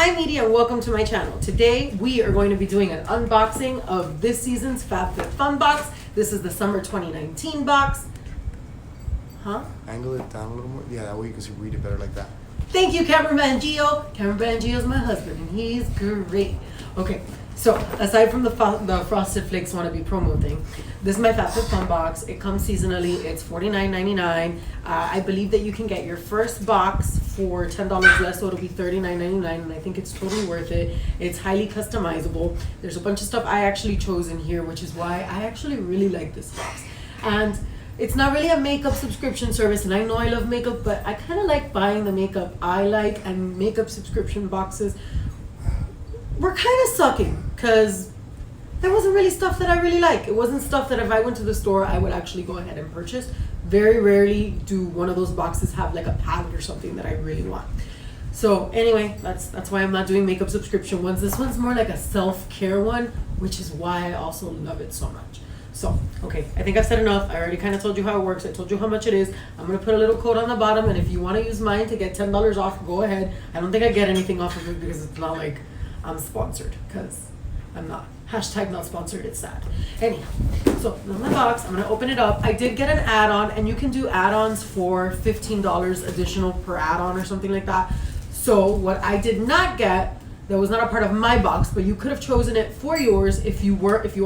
I'm Edie and welcome to my channel. Today we are going to be doing an unboxing of this season's FabFitFun box. This is the summer 2019 box. Huh? Angle it down a little more. Yeah, that way you can read it better like that. Thank you, Cameraman Gio. Cameraman Gio's my husband and he's great. Okay, so aside from the Frosted Flakes wannabe promo thing, this is my FabFitFun box. It comes seasonally. It's $49.99. I believe that you can get your first box for $10 less, so it'll be $39.99, and I think it's totally worth it. It's highly customizable. There's a bunch of stuff I actually chose in here, which is why I actually really like this box. And it's not really a makeup subscription service, and I know I love makeup, but I kind of like buying the makeup I like, and makeup subscription boxes were kind of sucking because there wasn't really stuff that I really like. It wasn't stuff that if I went to the store, I would actually go ahead and purchase. Very rarely do one of those boxes have like a palette or something that I really want. So anyway, that's why I'm not doing makeup subscription ones. This one's more like a self-care one, which is why I also love it so much. So, okay, I think I've said enough. I already kind of told you how it works. I told you how much it is. I'm going to put a little code on the bottom, and if you want to use mine to get $10 off, go ahead. I don't think I get anything off of it because it's not like I'm sponsored, because I'm not. Hashtag not sponsored, it's sad. Anyhow, so in my box, I'm going to open it up. I did get an add-on, and you can do add-ons for $15 additional per add-on or something like that. So what I did not get, that was not a part of my box, but you could have chosen it for yours if you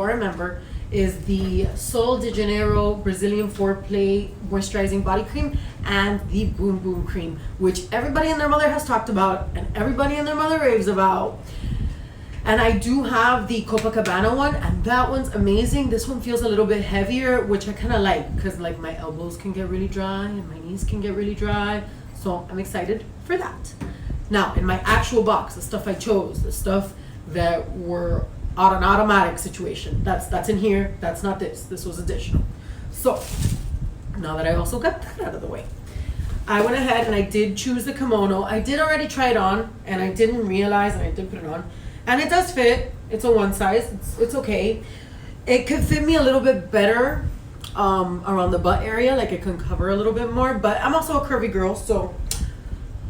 are a member, is the Sol de Janeiro Brazilian Foreplay Moisturizing Body Cream and the Boom Boom Cream, which everybody and their mother has talked about and everybody and their mother raves about. And I do have the Copacabana one, and that one's amazing. This one feels a little bit heavier, which I kind of like because like my elbows can get really dry and my knees can get really dry. So I'm excited for that. Now, in my actual box, the stuff I chose, the stuff that were on an automatic situation, that's in here. That's not this. This was additional. So now that I also got that out of the way, I went ahead and I did choose the kimono. I did already try it on, and I didn't realize, and I did put it on. And it does fit. It's a one size. It's okay. It could fit me a little bit better around the butt area. Like it can cover a little bit more. But I'm also a curvy girl, so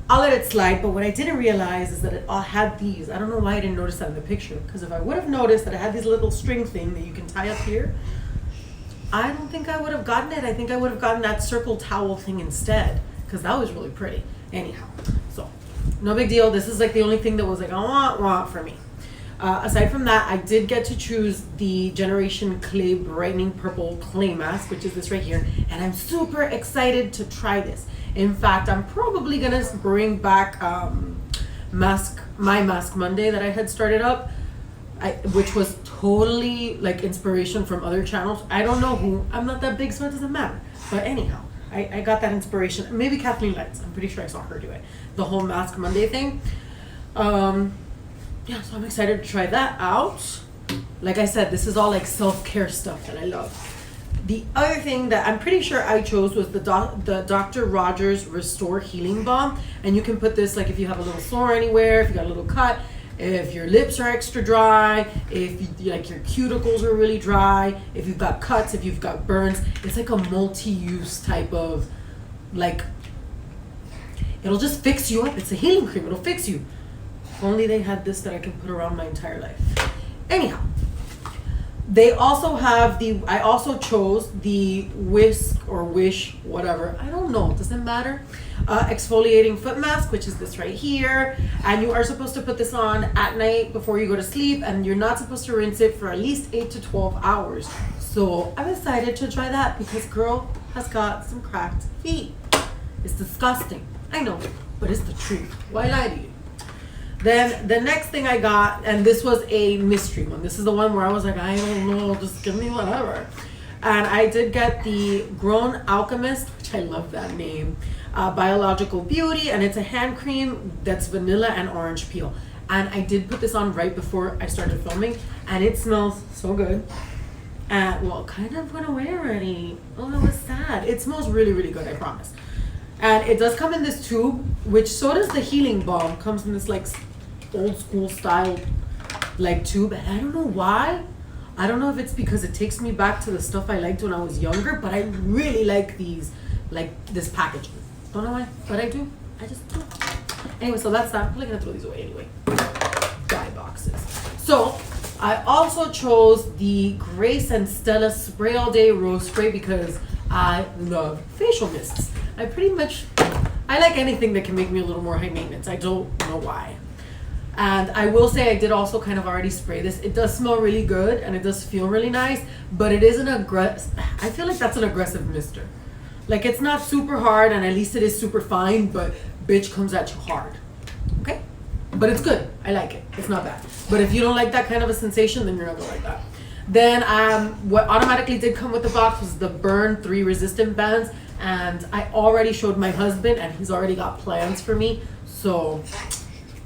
I'll let it slide. But what I didn't realize is that it all had these. I don't know why I didn't notice that in the picture. Because if I would have noticed that it had these little string thing that you can tie up here, I don't think I would have gotten it. I think I would have gotten that circle towel thing instead. Because that was really pretty. Anyhow, so no big deal. This is like the only thing that was like, I want for me. Aside from that, I did get to choose the Generation Clay Brightening Purple Clay Mask, which is this right here. And I'm super excited to try this. In fact, I'm probably going to bring back my Mask Monday that I had started up, which was totally like inspiration from other channels. I don't know who. I'm not that big, so it doesn't matter. But anyhow, I got that inspiration. Maybe Kathleen Lights. I'm pretty sure I saw her do it. The whole Mask Monday thing. Yeah, so I'm excited to try that out. Like I said, this is all like self-care stuff that I love. The other thing that I'm pretty sure I chose was the Dr. Rogers Restore Healing Balm. And you can put this like if you have a little sore anywhere, if you got a little cut, if your lips are extra dry, if you, like your cuticles are really dry, if you've got cuts, if you've got burns. It's like a multi-use type of like, it'll just fix you up. It's a healing cream. It'll fix you. If only they had this that I can put around my entire life. Anyhow, they also have I also chose the Whisk or Wish, whatever. I don't know. It doesn't matter. Exfoliating foot mask, which is this right here. And you are supposed to put this on at night before you go to sleep. And you're not supposed to rinse it for at least 8 to 12 hours. So I'm excited to try that because girl has got some cracked feet. It's disgusting. I know, but it's the truth. Why lie to you? Then the next thing I got, and this was a mystery one. This is the one where I was like, I don't know, just give me whatever. And I did get the Grown Alchemist, which I love that name, Biological Beauty, and it's a hand cream that's vanilla and orange peel. And I did put this on right before I started filming, and it smells so good. Well, kind of went away already. Oh, that was sad. It smells really, really good, I promise. And it does come in this tube, which so does the healing balm. Comes in this like old school style like tube, and I don't know why. I don't know if it's because it takes me back to the stuff I liked when I was younger, but I really like these, like this packaging. Don't know why, but I do. I just do. Anyway, so that's that. I'm probably gonna throw these away anyway. Dye boxes. So I also chose the Grace and Stella Spray All Day Rose Spray because I love facial mists. I like anything that can make me a little more high maintenance. I don't know why. And I will say I did also kind of already spray this. It does smell really good and it does feel really nice, but it is I feel like that's an aggressive mister. Like it's not super hard and at least it is super fine, but bitch comes at you hard. Okay? But it's good. I like it. It's not bad. But if you don't like that kind of a sensation, then you're not gonna like that. Then what automatically did come with the box was the Burn 3 resistant bands, and I already showed my husband and he's already got plans for me. So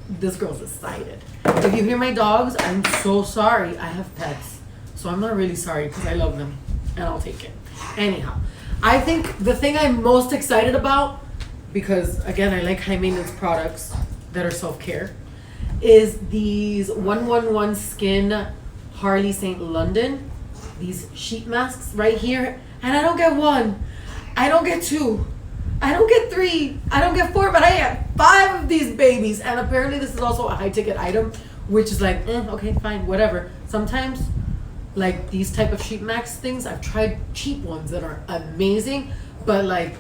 this girl's excited. If you hear my dogs, I'm so sorry. I have pets. So I'm not really sorry because I love them and I'll take it. Anyhow, I think the thing I'm most excited about, because again, I like high maintenance products that are self-care, is these 111 Skin Harley St. London. These sheet masks right here. And I don't get one. I don't get two. I don't get three. I don't get four, but I get 5 of these babies. And apparently this is also a high ticket item, which is like, okay, fine, whatever. Sometimes, like these type of sheet mask things, I've tried cheap ones that are amazing, but like,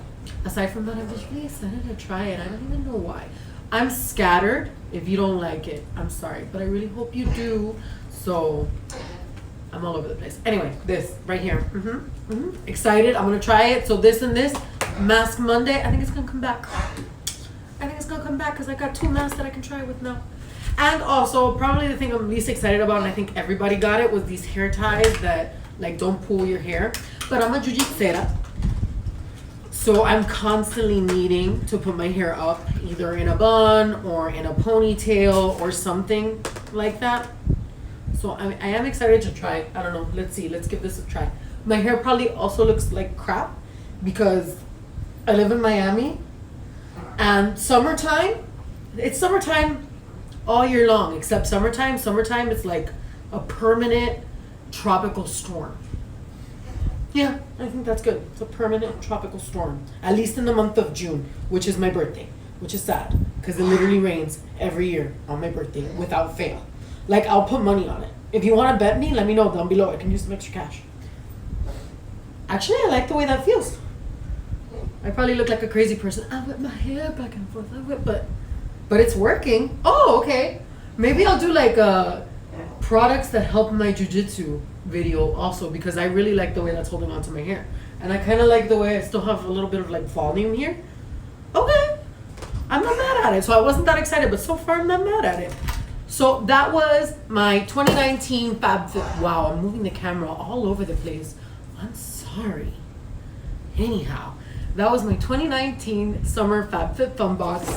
aside from that, I'm just really excited to try it. I don't even know why. I'm scattered. If you don't like it, I'm sorry, but I really hope you do. So I'm all over the place. Anyway, this right here. Excited. I'm gonna try it. So this and this Mask Monday. I think it's gonna come back. I think it's gonna come back because I got 2 masks that I can try with now. And also, probably the thing I'm least excited about, and I think everybody got it, was these hair ties that like don't pull your hair. But I'm a jiu-jitsu-era, so I'm constantly needing to put my hair up, either in a bun or in a ponytail or something like that. So I am excited to try it. I don't know. Let's see. Let's give this a try. My hair probably also looks like crap because I live in Miami and summertime, it's summertime all year long except summertime. Summertime it's like a permanent tropical storm. Yeah, I think that's good. It's a permanent tropical storm. At least in the month of June, which is my birthday, which is sad because it literally rains every year on my birthday without fail. Like, I'll put money on it. If you want to bet me, let me know down below. I can use some extra cash. Actually, I like the way that feels. I probably look like a crazy person. I whip my hair back and forth. But it's working. Oh, okay. Maybe I'll do like products that help my jiu-jitsu video also, because I really like the way that's holding on to my hair. And I kind of like the way I still have a little bit of like volume here. Okay. I'm not mad at it. So I wasn't that excited, but so far I'm not mad at it. So that was my 2019 FabFit. Wow, I'm moving the camera all over the place. I'm sorry. Anyhow, that was my 2019 summer FabFitFun box.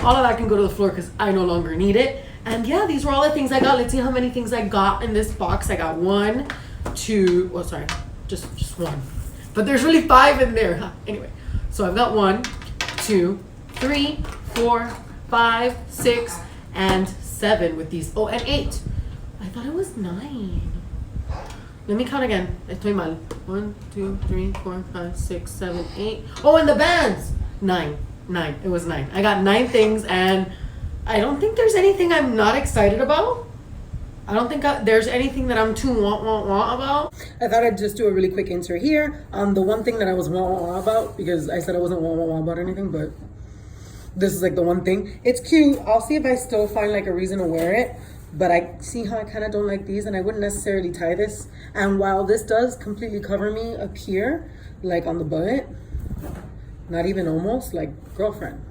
All of that can go to the floor because I no longer need it. And yeah, these were all the things I got. Let's see how many things I got in this box. I got 1, 2, oh sorry, just 1. But there's really 5 in there. Huh? Anyway, so I've got 1, 2, 3, 4, 5, 6, and 7 with these. Oh, and 8. I thought it was 9. Let me count again. Estoy mal. 1, 2, 3, 4, 5, 6, 7, 8. Oh, and the bands. 9. It was 9. I got 9 things, and I don't think there's anything I'm not excited about. I don't think there's anything that I'm too want about. I thought I'd just do a really quick insert here on the one thing that I was want about, because I said I wasn't want about anything, but this is like the one thing. It's cute. I'll see if I still find like a reason to wear it, but I see how I kind of don't like these, and I wouldn't necessarily tie this. And while this does completely cover me up here, like on the butt, not even almost, like, girlfriend,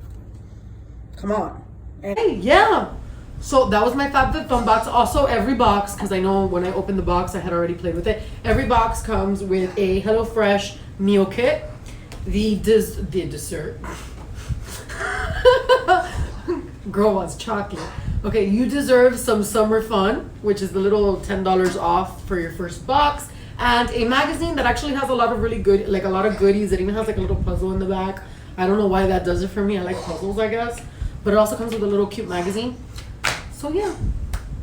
come on. And hey, yeah. So that was my FabFitFun box. Also, every box, because I know when I opened the box, I had already played with it. Every box comes with a HelloFresh meal kit, the dessert. Girl wants chocolate. Okay, you deserve some summer fun, which is the little $10 off for your first box, and a magazine that actually has a lot of really good, like a lot of goodies. It even has like a little puzzle in the back. I don't know why that does it for me. I like puzzles, I guess. But it also comes with a little cute magazine. So yeah,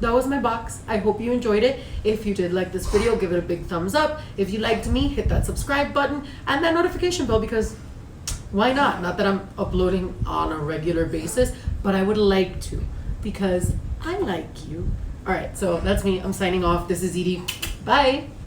that was my box. I hope you enjoyed it. If you did like this video, give it a big thumbs up. If you liked me, hit that subscribe button and that notification bell, because why not? Not that I'm uploading on a regular basis, but I would like to because I like you. All right, so that's me. I'm signing off. This is Edie. Bye.